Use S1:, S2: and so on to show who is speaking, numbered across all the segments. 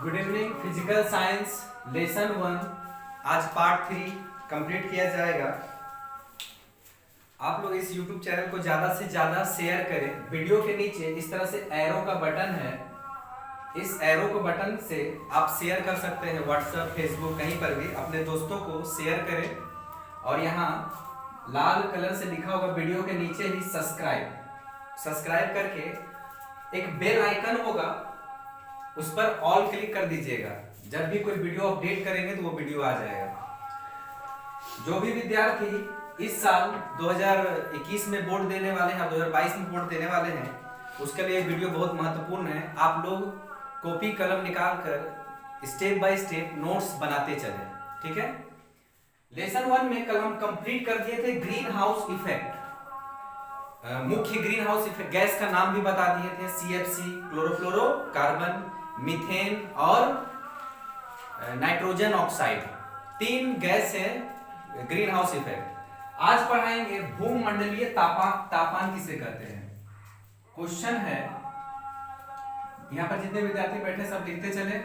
S1: Good evening. Physical science lesson 1 आज part 3 complete किया जाएगा। आप लोग इस YouTube चैनल को ज़्यादा से ज़्यादा शेयर करें। वीडियो के नीचे इस तरह से एरो का बटन है, इस एरो को बटन से आप शेयर कर सकते हैं। व्हाट्सएप, फेसबुक, कहीं पर भी अपने दोस्तों को शेयर करें। और यहाँ लाल कलर से लिखा होगा वीडियो के नीचे ही सब्सक्राइब करके एक बेल आइकन होगा, उस पर ऑल क्लिक कर दीजिएगा। जब भी कोई वीडियो अपडेट करेंगे तो वो वीडियो आ जाएगा। जो भी विद्यार्थी इस साल 2021 में बोर्ड देने वाले हैं, 2022 में बोर्ड देने वाले हैं, उसके लिए वीडियो बहुत महत्वपूर्ण है। आप लोग कॉपी कलम निकाल कर स्टेप बाय स्टेप नोट्स बनाते चले, ठीक है। लेसन 1 में कल हम कंप्लीट कर दिए थे ग्रीन हाउस इफेक्ट। मुख्य ग्रीन हाउस इफेक्ट गैस का नाम भी बता दिए थे, CFC, क्लोरोफ्लोरोकार्बन, मीथेन और नाइट्रोजन ऑक्साइड। 3 गैस है ग्रीन हाउस इफेक्ट। आज पढ़ाएंगे भूमंडलीय तापमान किसे कहते हैं। क्वेश्चन है, यहां पर जितने विद्यार्थी बैठे सब लिखते चले।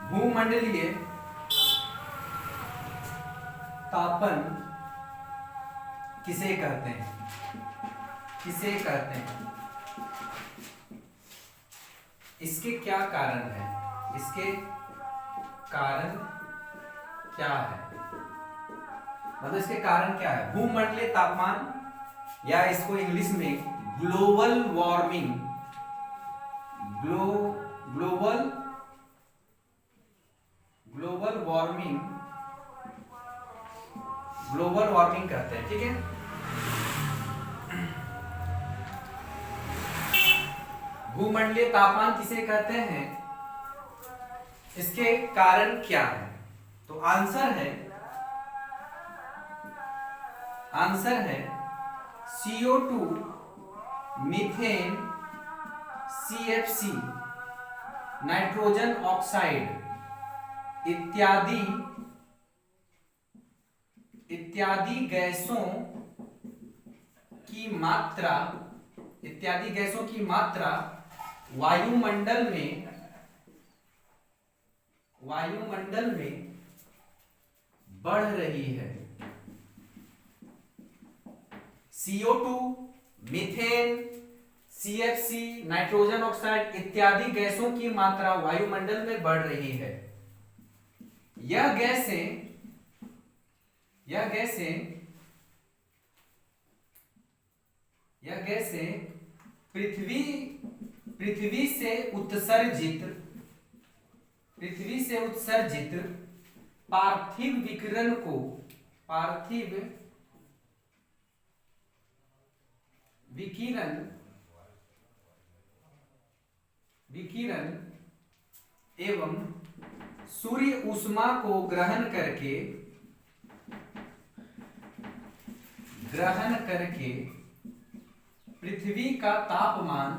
S1: भूमंडलीय तापन किसे कहते हैं, किसे कहते हैं, इसके क्या कारण है, इसके कारण क्या है, मतलब इसके कारण क्या है। भूमंडलीय तापमान या इसको इंग्लिश में ग्लोबल वार्मिंग, ग्लोबल वार्मिंग कहते हैं, ठीक है। भूमंडलीय तापमान किसे कहते हैं, इसके कारण क्या है। तो आंसर है CO2, methane, CFC, nitrogen oxide इत्यादि गैसों की मात्रा वायुमंडल में बढ़ रही है। CO2, methane, CFC, nitrogen oxide इत्यादि गैसों की मात्रा वायुमंडल में बढ़ रही है। यह गैसें पृथ्वी से उत्सर्जित पार्थिव विकिरण एवं सूर्य ऊष्मा को ग्रहण करके पृथ्वी का तापमान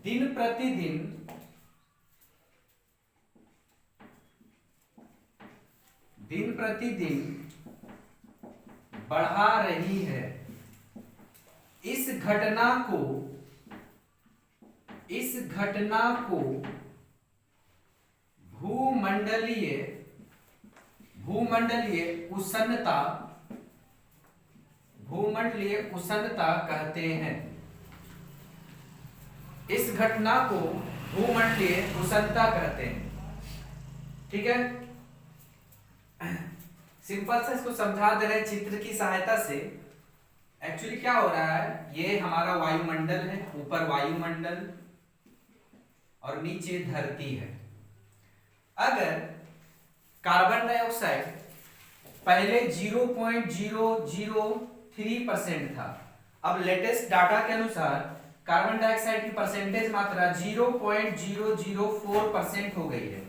S1: दिन प्रतिदिन बढ़ा रही है। इस घटना को भूमंडलीय उष्णता कहते हैं। इस घटना को भूमंडलीय उष्णता कहते हैं, ठीक है। सिंपल से इसको समझा दे रहे हैं चित्र की सहायता से। एक्चुअली क्या हो रहा है, ये हमारा वायुमंडल है, ऊपर वायुमंडल और नीचे धरती है। अगर कार्बन डाइऑक्साइड पहले 0.003% था, अब लेटेस्ट डाटा के अनुसार कार्बन डाइऑक्साइड की परसेंटेज मात्रा 0.004% हो गई है।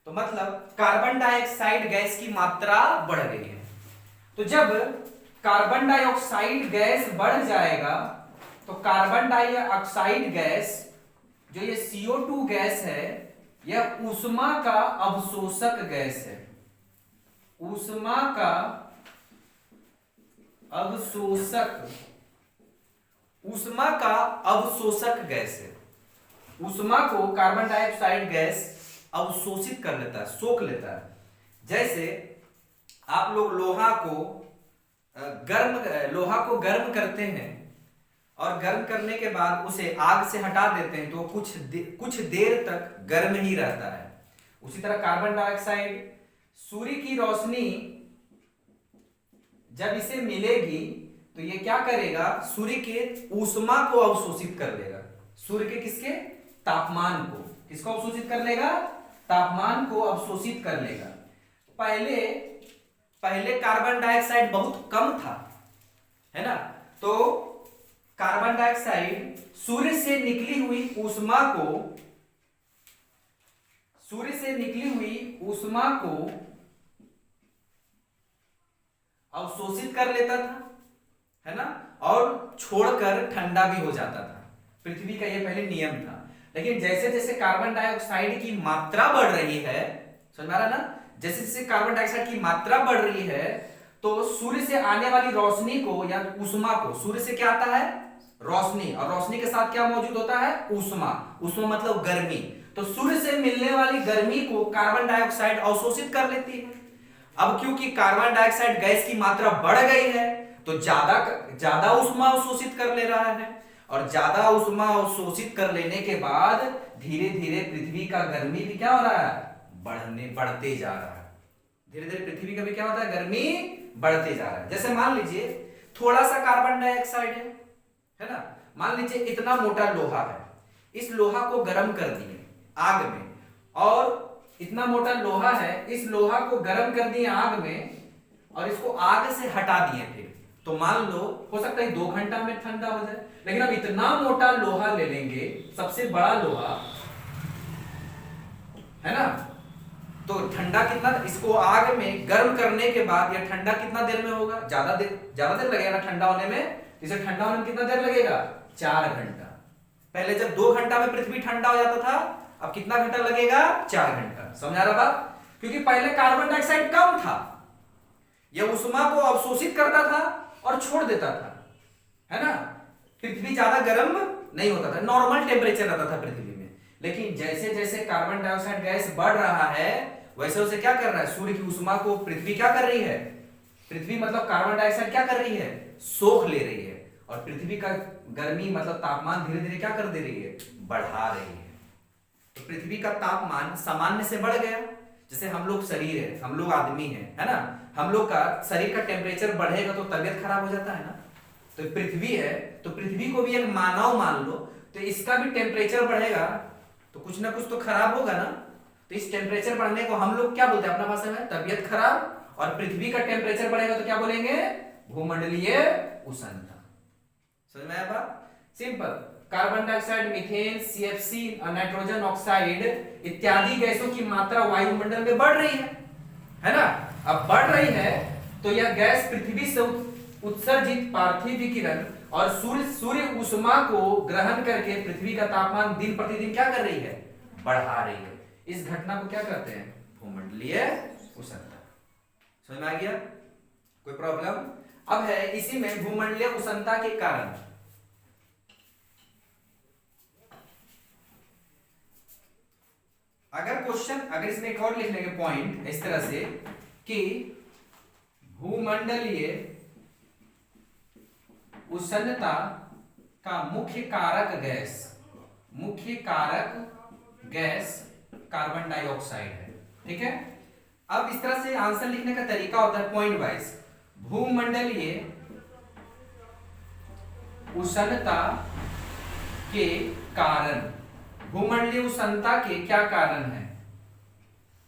S1: तो मतलब कार्बन डाइऑक्साइड गैस की मात्रा बढ़ गई है। तो जब कार्बन डाइऑक्साइड गैस बढ़ जाएगा तो कार्बन डाइऑक्साइड गैस, जो ये CO2 गैस है, यह ऊष्मा का अवशोषक गैस है। ऊष्मा का अवशोषक ऊष्मा का अवशोषक गैस है। ऊष्मा को कार्बन डाइऑक्साइड गैस अवशोषित कर लेता है, सोख लेता है। जैसे आप लोग लोहा को गर्म करते हैं और गर्म करने के बाद उसे आग से हटा देते हैं तो कुछ देर तक गर्म ही रहता है। उसी तरह कार्बन डाइऑक्साइड, सूर्य की रोशनी जब इसे मिलेगी तो ये क्या करेगा, सूर्य के ऊष्मा को अवशोषित कर लेगा। सूर्य के किसके, तापमान को, किसको अवशोषित कर लेगा, तापमान को अवशोषित कर लेगा। पहले कार्बन डाइऑक्साइड बहुत कम था, है ना, तो कार्बन डाइऑक्साइड सूर्य से निकली हुई ऊष्मा को अवशोषित कर लेता था, है ना, और छोड़कर ठंडा भी हो जाता था। पृथ्वी का यह पहले नियम था। लेकिन जैसे जैसे कार्बन डाइऑक्साइड की मात्रा बढ़ रही है, समझ में आ रहा ना, जैसे जैसे कार्बन डाइऑक्साइड की मात्रा बढ़ रही है तो सूर्य से आने वाली रोशनी को या ऊष्मा को, सूर्य से क्या आता है, रोशनी, और रोशनी के साथ क्या मौजूद होता है, ऊष्मा। ऊष्मा मतलब गर्मी। तो सूर्य से मिलने वाली गर्मी को कार्बन डाइऑक्साइड अवशोषित कर लेती है। अब क्योंकि कार्बन डाइऑक्साइड गैस की मात्रा बढ़ गई है तो ज्यादा ऊष्मा अवशोषित कर ले रहा है, और ज्यादा ऊष्मा अवशोषित कर लेने के बाद धीरे धीरे पृथ्वी का गर्मी भी क्या हो रहा है, बढ़ते जा रहा है। धीरे धीरे पृथ्वी का भी क्या होता है, गर्मी बढ़ते जा रहा है। जैसे मान लीजिए थोड़ा सा कार्बन डाइऑक्साइड है ना, मान लीजिए इतना मोटा लोहा है, इस लोहा को गर्म कर दिए आग में, और इतना मोटा लोहा है, इस लोहा को गर्म कर दिए आग में और इसको आग से हटा दिए फिर, तो मान लो हो सकता है 2 घंटा में ठंडा हो जाए। लेकिन अब इतना मोटा लोहा ले लेंगे, सबसे बड़ा लोहा, है ना, तो ठंडा कितना, इसको आग में गर्म करने के बाद यह ठंडा कितना देर में होगा, ज्यादा देर लगेगा ना ठंडा होने में। इसे ठंडा होने में कितना देर लगेगा, 4 घंटा। पहले जब 2 घंटा में पृथ्वी ठंडा हो जाता था, अब कितना घंटा लगेगा, 4 घंटा। समझ आ रहा बात, क्योंकि पहले कार्बन डाइऑक्साइड कम था, यह ऊष्मा को अवशोषित करता था और छोड़ देता था, है ना, पृथ्वी ज्यादा गर्म नहीं होता था, नॉर्मल टेम्परेचर रहता था पृथ्वी में। लेकिन जैसे जैसे कार्बन डाइऑक्साइड गैस बढ़ रहा है वैसे वैसे क्या कर रहा है, सूर्य की ऊष्मा को पृथ्वी क्या कर रही है, पृथ्वी मतलब कार्बन डाइऑक्साइड क्या कर रही है, सोख ले रही है, और पृथ्वी का गर्मी मतलब तापमान धीरे धीरे क्या कर दे रही है, बढ़ा रही है। तो पृथ्वी का तापमान सामान्य से बढ़ गया। जैसे हम लोग शरीर है, हम लोग आदमी है ना, हम लोग का शरीर का टेम्परेचर बढ़ेगा तो तबियत खराब हो जाता है ना। तो पृथ्वी है, तो पृथ्वी को भी एक मानव मान लो, तो इसका भी टेम्परेचर बढ़ेगा तो कुछ ना कुछ तो खराब होगा ना। तो इस टेम्परेचर बढ़ने को हम लोग क्या बोलते हैं अपना भाषा में, तबियत खराब। और पृथ्वी का टेम्परेचर बढ़ेगा तो क्या बोलेंगे, भूमंडलीय उष्णता। समझ में आया बात, simple. Carbon dioxide, methane, CFC, nitrogen oxide इत्यादि गैसों की मात्रा वायुमंडल में बढ़ रही है ना। अब बढ़ रही है तो यह गैस पृथ्वी से उत्सर्जित पार्थिव विकिरण और सूर्य ऊष्मा को ग्रहण करके पृथ्वी का तापमान दिन प्रतिदिन क्या कर रही है, बढ़ा रही है। इस घटना को क्या कहते हैं, भूमंडलीय उष्णता। समझ में आ गया, कोई प्रॉब्लम। अब है इसी में भूमंडलीय उष्णता के कारण। अगर इसमें एक और लिख लेंगे पॉइंट इस तरह से कि भूमंडलीय उष्णता का मुख्य कारक गैस कार्बन डाइऑक्साइड है। ठीक है, अब इस तरह से आंसर लिखने का तरीका होता है पॉइंट वाइज। भूमंडलीय उष्णता के कारण, भूमंडलीय उष्णता के क्या कारण है।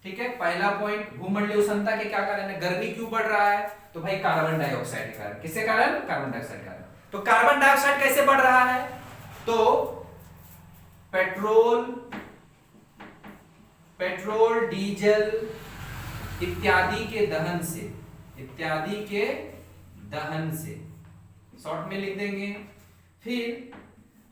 S1: ठीक है, पहला पॉइंट, भूमंडलीय उष्णता के क्या कारण है, गर्मी क्यों बढ़ रहा है, तो भाई कार्बन डाइऑक्साइड के कारण। किसके कारण, कार्बन डाइऑक्साइड के कारण। तो कार्बन डाइऑक्साइड कैसे बढ़ रहा है, तो पेट्रोल डीजल इत्यादि के दहन से शॉर्ट में लिख देंगे। फिर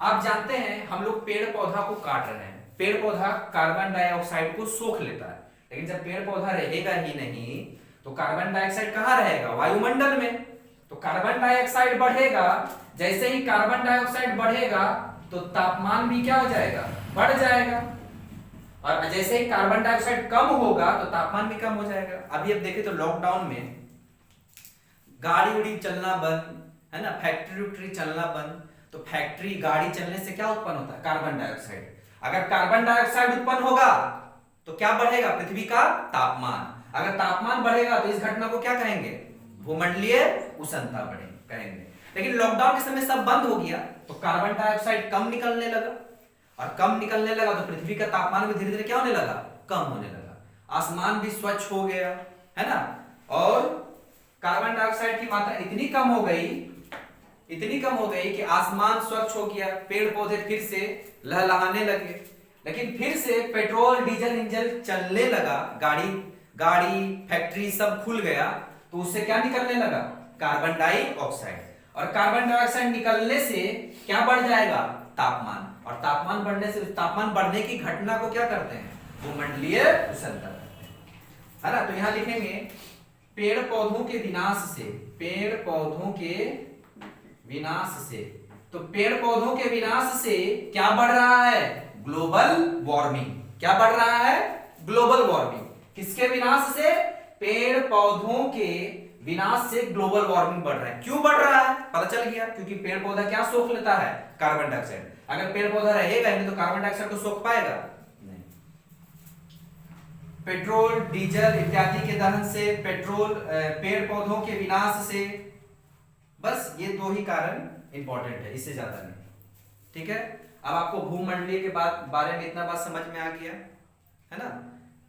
S1: आप जानते हैं हम लोग पेड़ पौधा को काट रहे हैं, पेड़ पौधा कार्बन डाइऑक्साइड को सोख लेता है, लेकिन जब पेड़ पौधा रहेगा ही नहीं तो कार्बन डाइऑक्साइड कहां रहेगा, वायुमंडल में। तो कार्बन डाइऑक्साइड बढ़ेगा जैसे ही कार्बन डाइऑक्साइड बढ़ेगा तो तापमान भी क्या हो जाएगा, बढ़ जाएगा। और जैसे ही कार्बन डाइऑक्साइड कम होगा तो तापमान भी कम हो जाएगा। अभी अब देखें तो लॉकडाउन में गाड़ी उड़ी चलना बंद है ना, फैक्ट्री उक्ट्री चलना बंद, तो फैक्ट्री गाड़ी चलने से क्या उत्पन्न होता है, कार्बन डाइऑक्साइड। अगर कार्बन डाइऑक्साइड उत्पन्न होगा तो क्या बढ़ेगा, पृथ्वी का तापमान। अगर तापमान बढ़ेगा तो इस घटना को क्या कहेंगे, भूमंडलीय उष्णता बढ़े कहेंगे। लेकिन लॉकडाउन के समय सब बंद हो गया तो कार्बन डाइऑक्साइड कम निकलने लगा, और कम निकलने लगा तो पृथ्वी का तापमान भी धीरे धीरे क्या होने लगा, कम होने लगा। आसमान भी स्वच्छ हो गया है ना, और कार्बन डाइऑक्साइड की मात्रा इतनी कम हो गई कि आसमान स्वच्छ हो गया, पेड़ पौधे फिर से लहलहाने लगे। लेकिन फिर से पेट्रोल डीजल इंजन चलने लगा, गाड़ी फैक्ट्री सब खुल गया, तो उससे क्या निकलने लगा, कार्बन डाइऑक्साइड। और कार्बन डाइऑक्साइड निकलने से क्या बढ़ जाएगा, तापमान। और तापमान बढ़ने से, तापमान बढ़ने की घटना को क्या करते हैं, भूमंडलीय उष्णता करते हैं, है ना। तो यहां लिखेंगे पेड़ पौधों के विनाश से, पेड़ पौधों के विनाश से। तो पेड़ पौधों के विनाश से क्या बढ़ रहा है, ग्लोबल वार्मिंग। क्या बढ़ रहा है, ग्लोबल वार्मिंग। किसके विनाश से, पेड़ पौधों के विनाश से ग्लोबल वार्मिंग बढ़ रहा है। क्यों बढ़ रहा है, पता चल गया, क्योंकि पेड़ पौधा क्या सोख लेता है, कार्बन डाइऑक्साइड। अगर पेड़ पौधा रहेगा नहीं तो कार्बन डाइऑक्साइड को सोख पाएगा नहीं। पेट्रोल डीजल इत्यादि के दहन से, पेड़ पौधों के विनाश से, बस ये दो ही कारण इंपॉर्टेंट है, इससे ज्यादा नहीं। ठीक है, अब आपको भूमंडलीय के बारे में इतना बात समझ में आ गया है ना।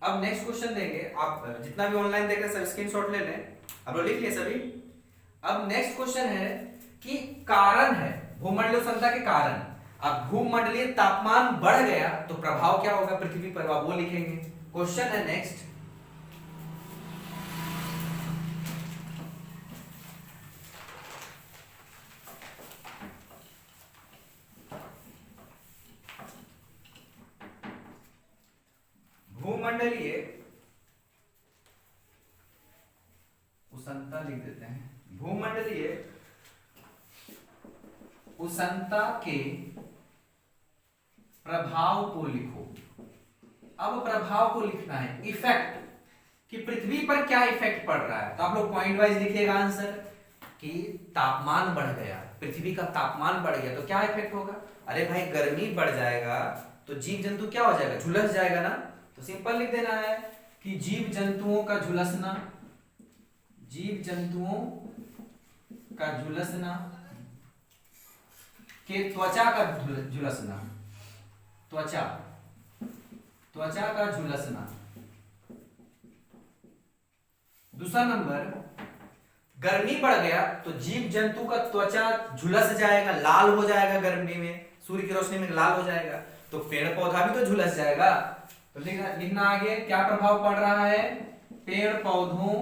S1: अब नेक्स्ट क्वेश्चन देंगे, आप जितना भी ऑनलाइन देख रहे हैं सब स्क्रीनशॉट ले लें, आप लोग लिख लिए सभी। अब नेक्स्ट क्वेश्चन है कि कारण है भूमंडलीय उष्णता के कारण। अब भूमंडलीय तापमान बढ़ गया तो प्रभाव क्या होगा पृथ्वी पर, वो लिखेंगे। क्वेश्चन है नेक्स्ट, भूमंडलीय उष्णता लिख देते हैं, भूमंडलीय उष्णता के प्रभाव को लिखो। अब प्रभाव को लिखना है, इफेक्ट, कि पृथ्वी पर क्या इफेक्ट पड़ रहा है। तो आप लोग पॉइंट वाइज लिखिएगा आंसर, कि तापमान बढ़ गया, पृथ्वी का तापमान बढ़ गया तो क्या इफेक्ट होगा। अरे भाई गर्मी बढ़ जाएगा तो जीव जंतु क्या हो जाएगा, झुलस जाएगा ना। तो सिंपल लिख देना है कि जीव जंतुओं का झुलसना, जीव जंतुओं का झुलसना, के त्वचा का झुलसना, त्वचा का झुलसना। दूसरा नंबर, गर्मी बढ़ गया तो जीव जंतु का त्वचा झुलस जाएगा, लाल हो जाएगा, गर्मी में सूर्य की रोशनी में लाल हो जाएगा, तो पेड़ पौधा भी तो झुलस जाएगा। तो लिखना आगे क्या प्रभाव पड़ रहा है, पेड़ पौधों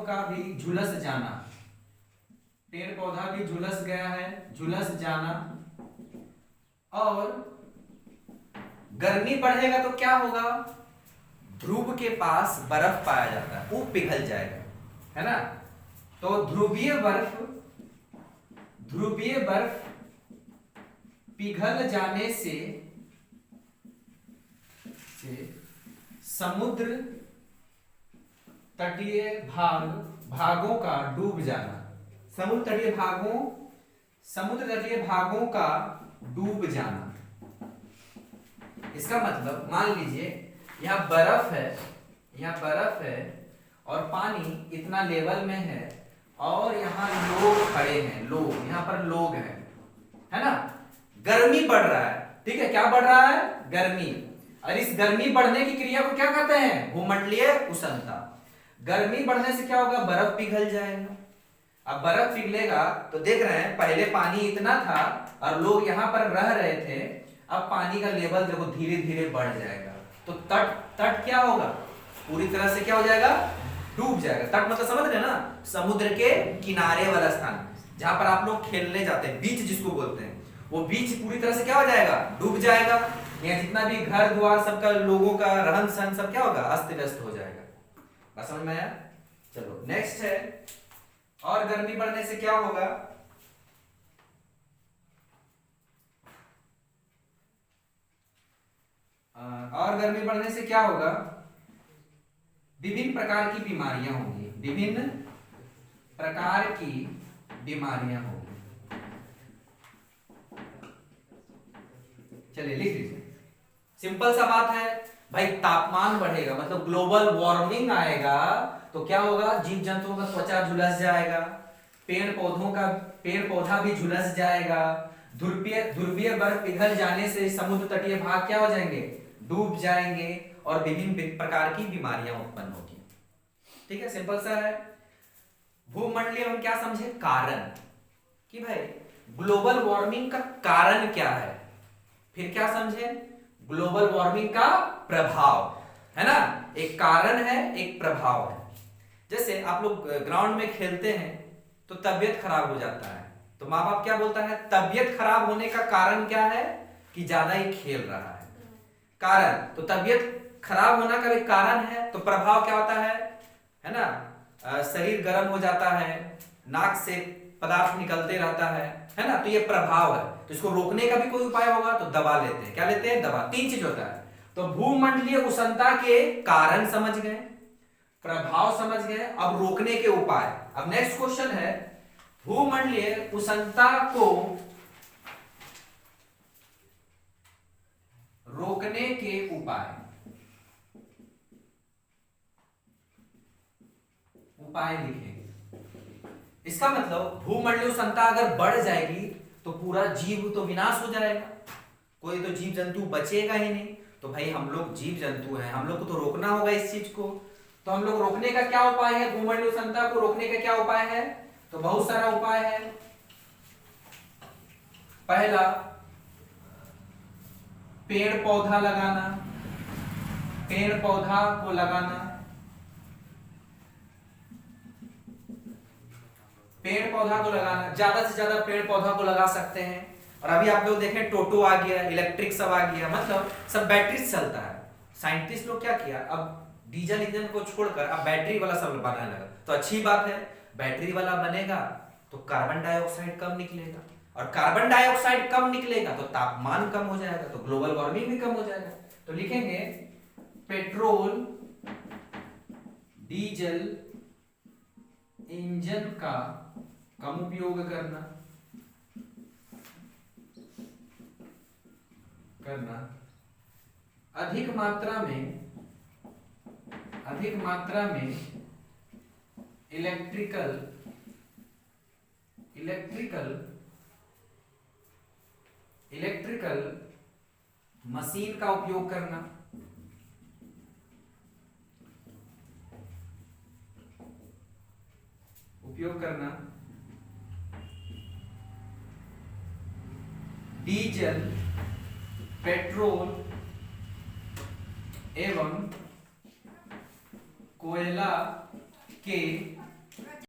S1: का भी झुलस जाना, पेड़ पौधा भी झुलस गया है, झुलस जाना। और गर्मी बढ़ेगा तो क्या होगा, ध्रुव के पास बर्फ पाया जाता है, वो पिघल जाएगा, है ना। तो ध्रुवीय बर्फ पिघल जाने से समुद्र तटीय भागों का डूब जाना, समुद्र तटीय भागों का डूब जाना। इसका मतलब मान लीजिए यहाँ बर्फ है और पानी इतना लेवल में है और यहाँ लोग खड़े हैं, यहाँ पर लोग हैं, है ना। गर्मी बढ़ रहा है, ठीक है, क्या बढ़ रहा है, गर्मी। और इस गर्मी बढ़ने की क्रिया को क्या कहते हैं, भूमंडलीय उष्णता। गर्मी बढ़ने से क्या होगा, बर्फ पिघल जाएगा। अब बर्फ पिघलेगा तो देख रहे हैं पहले पानी इतना था और लोग यहाँ पर रह रहे थे, अब पानी का लेवल देखो धीरे धीरे बढ़ जाएगा। तो तट क्या होगा, पूरी तरह से क्या हो जाएगा, डूब जाएगा। तट मतलब समझ रहे हैं ना, समुद्र के किनारे वाला स्थान जहां पर आप लोग खेलने जाते हैं, बीच जिसको बोलते हैं, वो बीच पूरी तरह से क्या हो जाएगा, डूब जाएगा। यहाँ जितना भी घर द्वार सबका, लोगों का रहन सहन सब क्या होगा, अस्त व्यस्त हो जाएगा। बात समझ में आया। चलो नेक्स्ट है, और गर्मी बढ़ने से क्या होगा? और गर्मी बढ़ने से क्या होगा? विभिन्न प्रकार की बीमारियां होंगी, विभिन्न प्रकार की बीमारियां होंगी। चलिए लिख लीजिए, सिंपल सा बात है भाई, तापमान बढ़ेगा मतलब ग्लोबल वार्मिंग आएगा तो क्या होगा? जीव जंतुओं का त्वचा झुलस जाएगा, पेड़ पौधा भी झुलस जाएगा, ध्रुवीय बर्फ पिघल जाने से समुद्र तटीय भाग क्या हो जाएंगे? डूब जाएंगे, और विभिन्न प्रकार की बीमारियां उत्पन्न होगी। ठीक है, सिंपल सा है। भूमंडलीय हम क्या समझे? कारण, कि भाई ग्लोबल वार्मिंग का कारण क्या है। फिर क्या समझे? ग्लोबल वार्मिंग का प्रभाव, है ना, एक कारण है एक प्रभाव है। जैसे आप लोग ग्राउंड में खेलते हैं तो तबीयत खराब हो जाता है, तो माँ बाप क्या बोलता है? तबीयत खराब होने का कारण क्या है? कि ज्यादा ही खेल रहा है। कारण, तो तबीयत खराब होना का एक कारण है, तो प्रभाव क्या होता है ना? शरीर गर्म हो जाता है, नाक से पदार्थ निकलते रहता है ना, तो ये प्रभाव है। तो इसको रोकने का भी कोई उपाय होगा तो दबा लेते हैं। क्या लेते हैं? दबा। तीन चीज होता है। तो भूमंडलीय उष्णता के कारण समझ गए, प्रभाव समझ गए, अब रोकने के उपाय। अब नेक्स्ट क्वेश्चन है, भूमंडलीय उष्णता को रोकने के उपाय। उपाय लिखेंगे। इसका मतलब भूमंडलीय उष्णता अगर बढ़ जाएगी तो पूरा जीव तो विनाश हो जाएगा, कोई तो जीव जंतु बचेगा ही नहीं। तो भाई हम लोग जीव जंतु हैं, हम लोग को तो रोकना होगा इस चीज को। तो हम लोग रोकने का क्या उपाय है? भूमंडलीय उष्णता को रोकने का क्या उपाय है? तो बहुत सारा उपाय है। पहला, पेड़ पौधा लगाना, पेड़ पौधा को लगाना, पेड़ पौधा को लगाना, ज्यादा से ज्यादा पेड़ पौधा को लगा सकते हैं। और अभी आप लोग देखें टोटो आ गया, इलेक्ट्रिक सब आ गया, मतलब सब बैटरी से चलता है। साइंटिस्ट लोग क्या किया, अब डीजल इंजन को छोड़कर अब बैटरी वाला सब बनाने लगा। तो अच्छी बात है, बैटरी वाला बनेगा तो कार्बन डाइऑक्साइड कम निकलेगा, और कार्बन डाइऑक्साइड कम निकलेगा तो तापमान कम हो जाएगा, तो ग्लोबल वार्मिंग भी कम हो जाएगा। तो लिखेंगे पेट्रोल डीजल इंजन का कम उपयोग करना, अधिक मात्रा में इलेक्ट्रिकल मशीन का उपयोग करना, डीजल, पेट्रोल एवं कोयला के